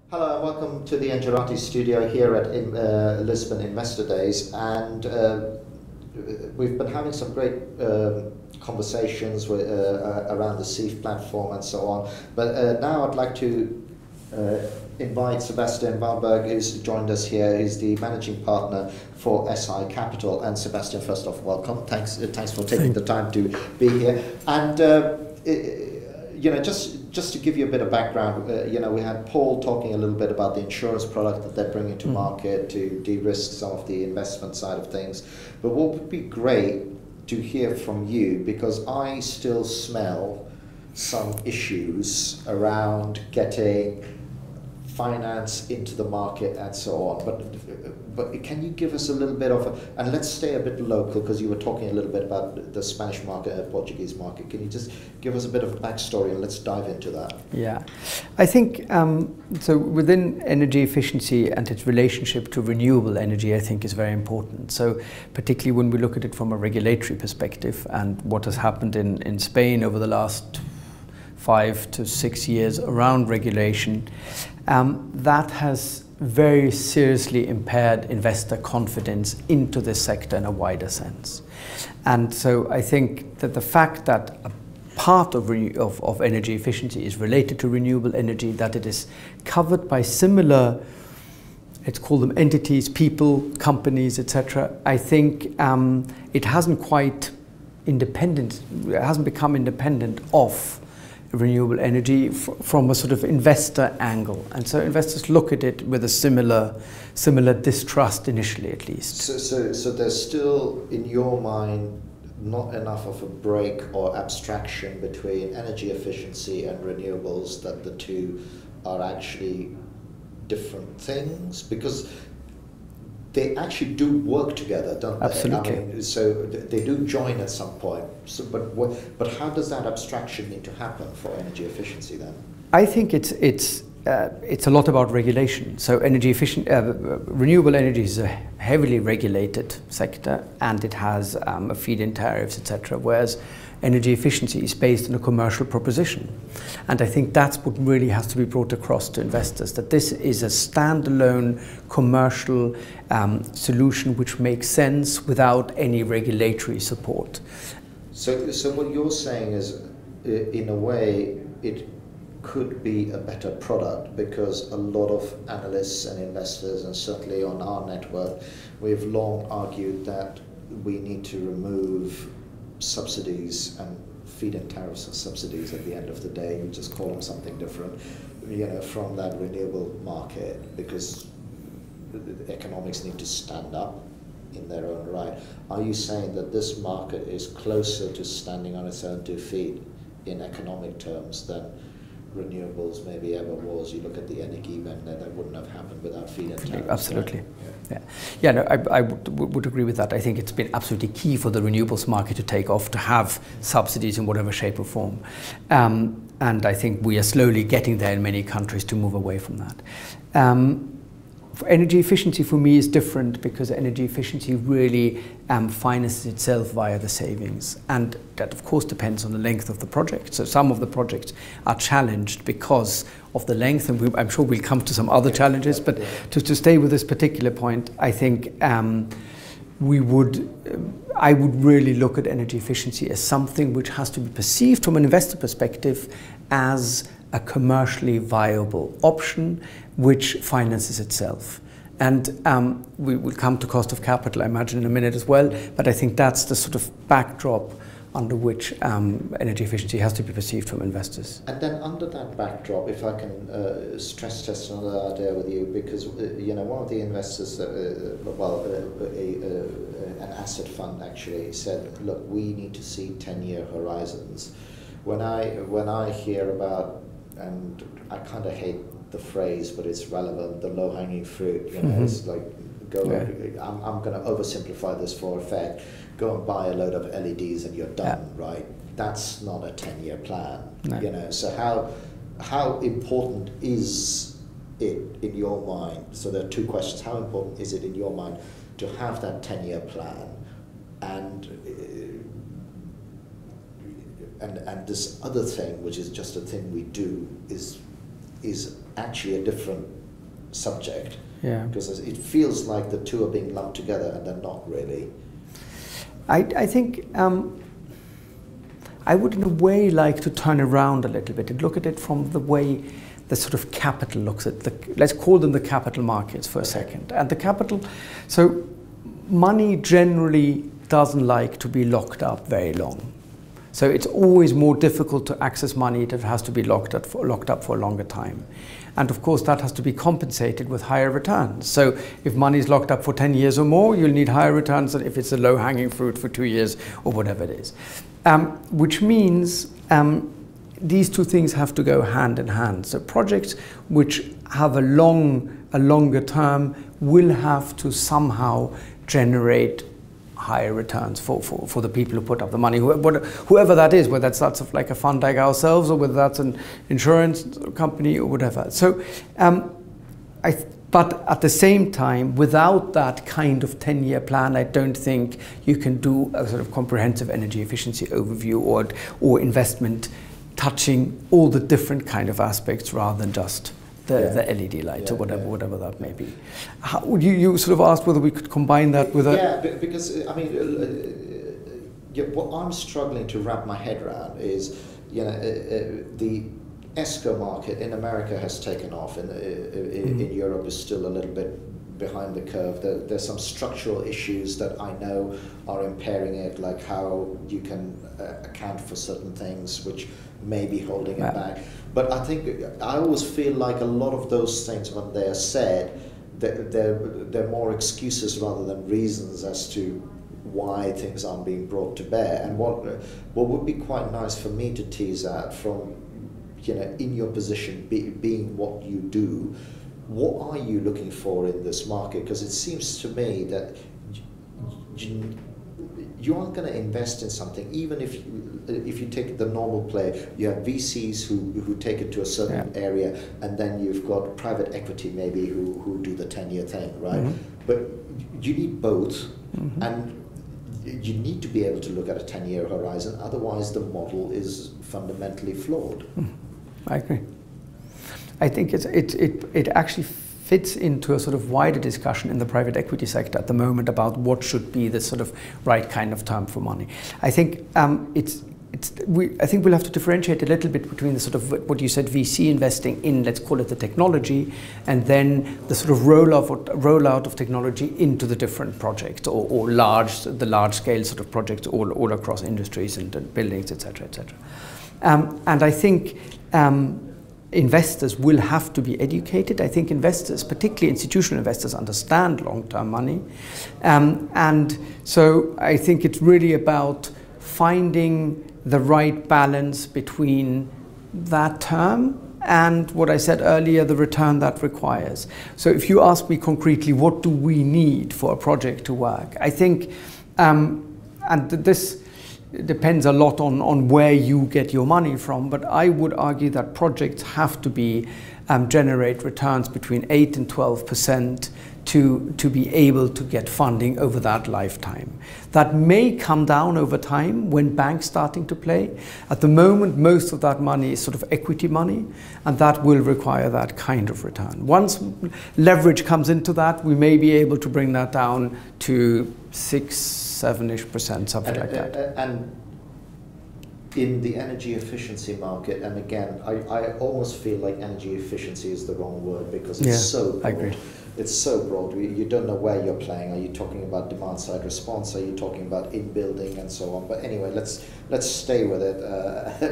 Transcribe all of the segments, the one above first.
Hello and welcome to the Engerati studio here at Lisbon Investor Days, and we've been having some great conversations around the SEEF platform and so on, but now I'd like to invite Sebastian Waldburg, who's joined us here. He's the managing partner for SI Capital. And Sebastian, first off, welcome. Thanks for taking the time to be here. And just to give you a bit of background, we had Paul talking a little bit about the insurance product that they're bringing to market to de-risk some of the investment side of things. But what would be great to hear from you, because I still smell some issues around getting finance into the market and so on. But can you give us a little bit of and let's stay a bit local, because you were talking a little bit about the Spanish market and the Portuguese market. Can you just give us a bit of a backstory and let's dive into that? Yeah, I think so within energy efficiency and its relationship to renewable energy, I think is very important. So particularly when we look at it from a regulatory perspective and what has happened in Spain over the last 5 to 6 years around regulation, that has very seriously impaired investor confidence into this sector in a wider sense. And so I think that the fact that a part of energy efficiency is related to renewable energy, that it is covered by similar, let's call them entities, people, companies, etc., I think it hasn't become independent of renewable energy from a sort of investor angle, and so investors look at it with a similar distrust initially, at least. So there's still, in your mind, not enough of a break or abstraction between energy efficiency and renewables, that the two are actually different things, because they actually do work together, don't they? Absolutely. I mean, so they do join at some point. So, but how does that abstraction need to happen for energy efficiency then? I think it's a lot about regulation. So renewable energy is a heavily regulated sector, and it has a feed-in tariffs, etc. Whereas energy efficiency is based on a commercial proposition. And I think that's what really has to be brought across to investors, that this is a standalone commercial solution which makes sense without any regulatory support. So what you're saying is, in a way, it could be a better product, because a lot of analysts and investors, and certainly on our network, we've long argued that we need to remove subsidies, and feed-in tariffs and subsidies at the end of the day, you just call them something different, from that renewable market, because the economics need to stand up in their own right. Are you saying that this market is closer to standing on its own 2 feet in economic terms than renewables maybe ever was? You look at the Energiewende, that wouldn't have happened without feed-in tariffs. Absolutely. Right? Yeah. No, I would agree with that. I think it's been absolutely key for the renewables market to take off, to have subsidies in whatever shape or form. And I think we are slowly getting there in many countries to move away from that. Energy efficiency for me is different, because energy efficiency really finances itself via the savings, and that of course depends on the length of the project. So some of the projects are challenged because of the length, and I'm sure we'll come to some other challenges, but to stay with this particular point, I think I would really look at energy efficiency as something which has to be perceived from an investor perspective as a commercially viable option which finances itself. And we will come to cost of capital, I imagine, in a minute as well, but I think that's the sort of backdrop under which energy efficiency has to be perceived from investors. And then under that backdrop, if I can stress test another idea with you, because one of the investors, an asset fund actually said, look, we need to see 10-year horizons. When I hear about, and I kind of hate the phrase, but it's relevant, the low-hanging fruit, it's like, I'm going to oversimplify this for effect, go and buy a load of LEDs and you're done, right? That's not a 10-year plan, No. So how important is it in your mind? So there are 2 questions. How important is it in your mind to have that 10-year plan, and this other thing, which is just a thing we do, is is actually a different subject. Yeah. Because it feels like the two are being lumped together, and they're not really. I think I would in a way like to turn around a little bit and look at it from the way the sort of capital looks at let's call them the capital markets for a second. And the capital, so money generally doesn't like to be locked up very long. So it's always more difficult to access money that has to be locked up for a longer time. And of course that has to be compensated with higher returns. So if money is locked up for 10 years or more, you'll need higher returns than if it's a low-hanging fruit for 2 years or whatever it is. Which means these two things have to go hand in hand. So projects which have a longer term will have to somehow generate higher returns for the people who put up the money, whoever that is, whether that's like a fund like ourselves or whether that's an insurance company or whatever. So, but at the same time, without that kind of 10-year plan, I don't think you can do a sort of comprehensive energy efficiency overview or investment touching all the different kind of aspects rather than just the LED light or whatever that may be. How would you sort of asked whether we could combine that with because I mean, what I'm struggling to wrap my head around is, the ESCO market in America has taken off, and in Europe is still a little bit behind the curve. There's some structural issues that I know are impairing it, like how you can account for certain things which may be holding it back. But I think I always feel like a lot of those things, when they're said, they're more excuses rather than reasons as to why things aren't being brought to bear. And what would be quite nice for me to tease out from, in your position, being what you do, what are you looking for in this market? Because it seems to me that you aren't going to invest in something, even if you take the normal play. You have VCs who take it to a certain area, and then you've got private equity maybe who do the 10-year thing, right? But you need both, and you need to be able to look at a 10-year horizon, otherwise the model is fundamentally flawed. I agree. I think it actually fits into a sort of wider discussion in the private equity sector at the moment about what should be the sort of right kind of term for money. I think I think we'll have to differentiate a little bit between the sort of what you said, VC investing in, let's call it the technology, and then the sort of rollout of technology into the different projects or the large scale sort of projects all across industries and buildings, etc., etc. And I think investors will have to be educated. I think investors, particularly institutional investors, understand long-term money. And so I think it's really about finding the right balance between that term and what I said earlier, the return that requires. So if you ask me concretely, what do we need for a project to work? I think, and this depends a lot on where you get your money from, but I would argue that projects have to be generate returns between 8 and 12% to be able to get funding over that lifetime. That may come down over time when banks starting to play. At the moment, most of that money is sort of equity money, and that will require that kind of return. Once leverage comes into that, we may be able to bring that down to 6-7-ish%, something like that. And in the energy efficiency market, and again, I almost feel like energy efficiency is the wrong word because it's so broad. I agree. It's so broad. You don't know where you're playing. Are you talking about demand side response? Are you talking about in building and so on? But anyway, let's stay with it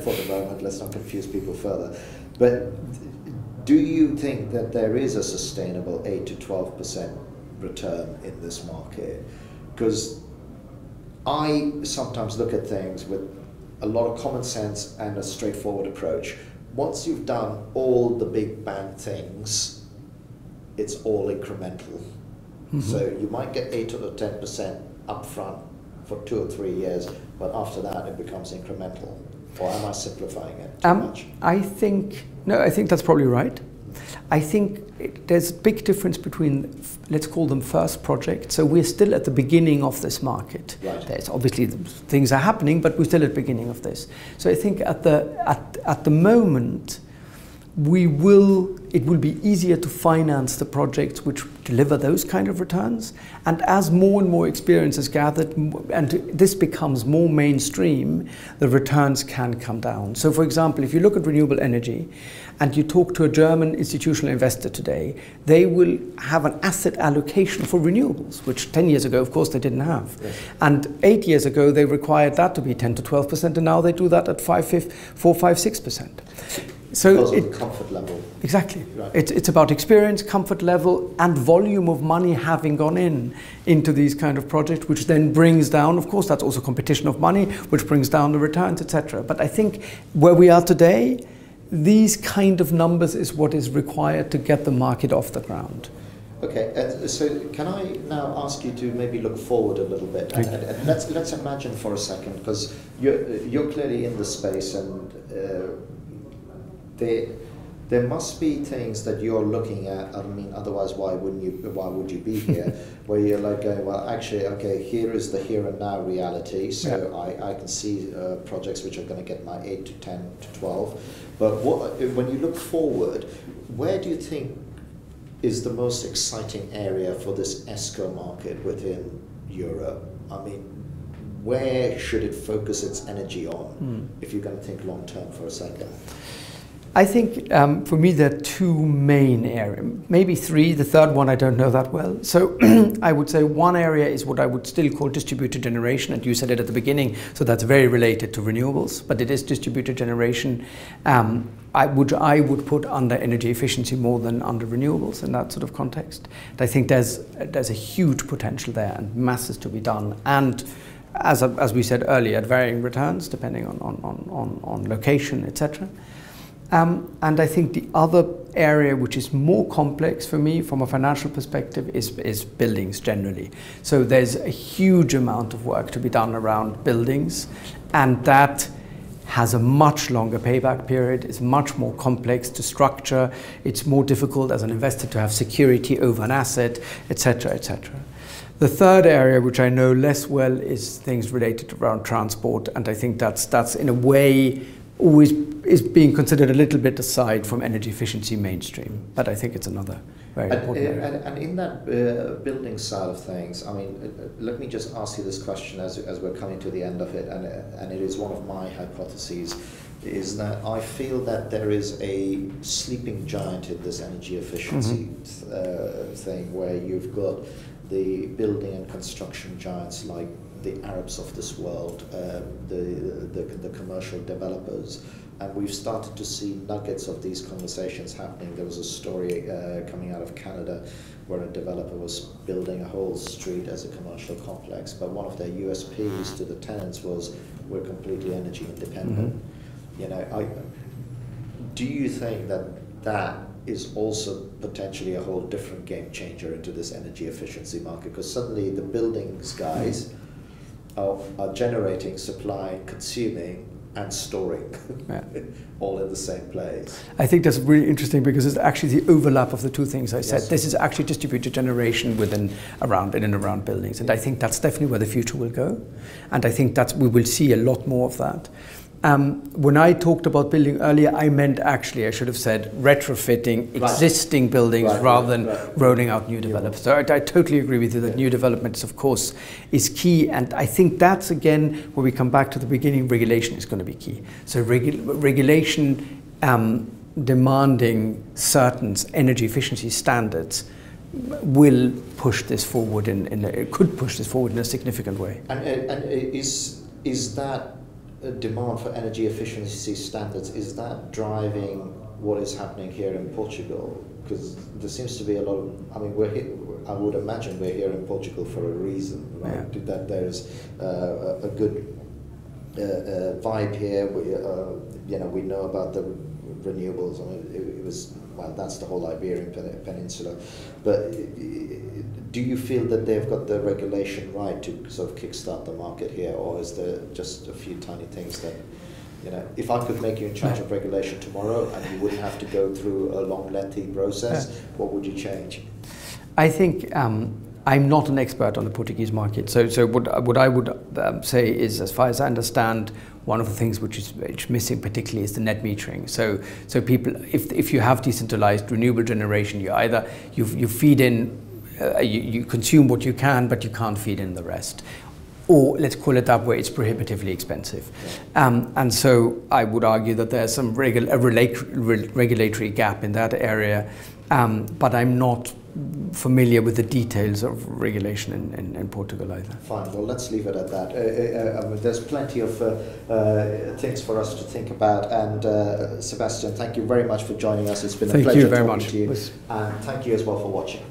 for the moment. Let's not confuse people further. But do you think that there is a sustainable 8 to 12% return in this market? Because I sometimes look at things with a lot of common sense and a straightforward approach. Once you've done all the big bang things, it's all incremental. So you might get 8 or 10% upfront for 2 or 3 years, but after that it becomes incremental. Or am I simplifying it too much? I think that's probably right. I think there's a big difference between, let's call them first projects. So we're still at the beginning of this market. Right. There's obviously things are happening, but we're still at the beginning of this. So I think at the moment, it will be easier to finance the projects which deliver those kind of returns. And as more and more experience is gathered and this becomes more mainstream, the returns can come down. So for example, if you look at renewable energy and you talk to a German institutional investor today, they will have an asset allocation for renewables, which 10 years ago, of course, they didn't have. Yes. And 8 years ago, they required that to be 10 to 12%, and now they do that at 4, 5, 6%. So because of the comfort level. Exactly. Right. It's about experience, comfort level, and volume of money having gone into these kind of projects, which then brings down, of course, that's also competition of money, which brings down the returns, etc. But I think where we are today, these kind of numbers is what is required to get the market off the ground. Okay, so can I now ask you to maybe look forward a little bit? And let's imagine for a second, because you're clearly in the space, and there must be things that you're looking at. I mean, otherwise, why would you be here? Where you're like going, well, actually, okay, here is the here and now reality. So yeah. I can see projects which are going to get my 8 to 10 to 12. But when you look forward, where do you think is the most exciting area for this ESCO market within Europe? I mean, where should it focus its energy on, if you're going to think long term for a second? I think for me there are two main areas, maybe three. The third one I don't know that well. So I would say one area is what I would still call distributed generation, and you said it at the beginning, so that's very related to renewables, but it is distributed generation. I would put under energy efficiency more than under renewables in that sort of context. And I think there's a huge potential there and masses to be done, and as we said earlier, at varying returns depending on location, etc. And I think the other area which is more complex for me from a financial perspective is buildings generally. So there's a huge amount of work to be done around buildings, and that has a much longer payback period. It's much more complex to structure. It's more difficult as an investor to have security over an asset, etc., etc. The third area, which I know less well, is things related around transport, and I think that's in a way always is being considered a little bit aside from energy efficiency mainstream, but I think it's another very important area. And in that building side of things, I mean, let me just ask you this question as we're coming to the end of it, and it is one of my hypotheses, is that I feel that there is a sleeping giant in this energy efficiency thing, where you've got the building and construction giants like the Arabs of this world, the commercial developers, and we've started to see nuggets of these conversations happening. There was a story coming out of Canada where a developer was building a whole street as a commercial complex, but one of their USPs to the tenants was, we're completely energy independent. You know, do you think that is also potentially a whole different game changer into this energy efficiency market? Because suddenly the buildings guys are generating, supplying, consuming, and storing, all in the same place. I think that's really interesting, because it's actually the overlap of the two things I said. Yes. This is actually distributed generation in and around buildings, and I think that's definitely where the future will go, and I think we will see a lot more of that. When I talked about building earlier, I meant actually, I should have said retrofitting existing buildings rather than rolling out new developments. So I totally agree with you that new developments, of course, is key. And I think that's, again, where we come back to the beginning, regulation is going to be key. So regulation demanding certain energy efficiency standards will push this forward it could push this forward in a significant way. And is that demand for energy efficiency standards, is that driving what is happening here in Portugal? Because there seems to be a lot of, I mean, I would imagine we're here in Portugal for a reason, right? Yeah. That there's a good vibe here. We know about the renewables. I mean, that's the whole Iberian Peninsula. But do you feel that they've got the regulation right to sort of kickstart the market here, or is there just a few tiny things that, if I could make you in charge of regulation tomorrow and you wouldn't have to go through a long, lengthy process, what would you change? I think I'm not an expert on the Portuguese market. So what I would say is, as far as I understand, one of the things which is missing particularly is the net metering. So people, if you have decentralized renewable generation, you feed in, you consume what you can, but you can't feed in the rest. Or let's call it that way, it's prohibitively expensive. And so I would argue that there's some regulatory gap in that area, but I'm not familiar with the details of regulation in Portugal either. Fine, well, let's leave it at that. There's plenty of things for us to think about, and Sebastian, thank you very much for joining us. It's been a pleasure talking to you, and thank you as well for watching.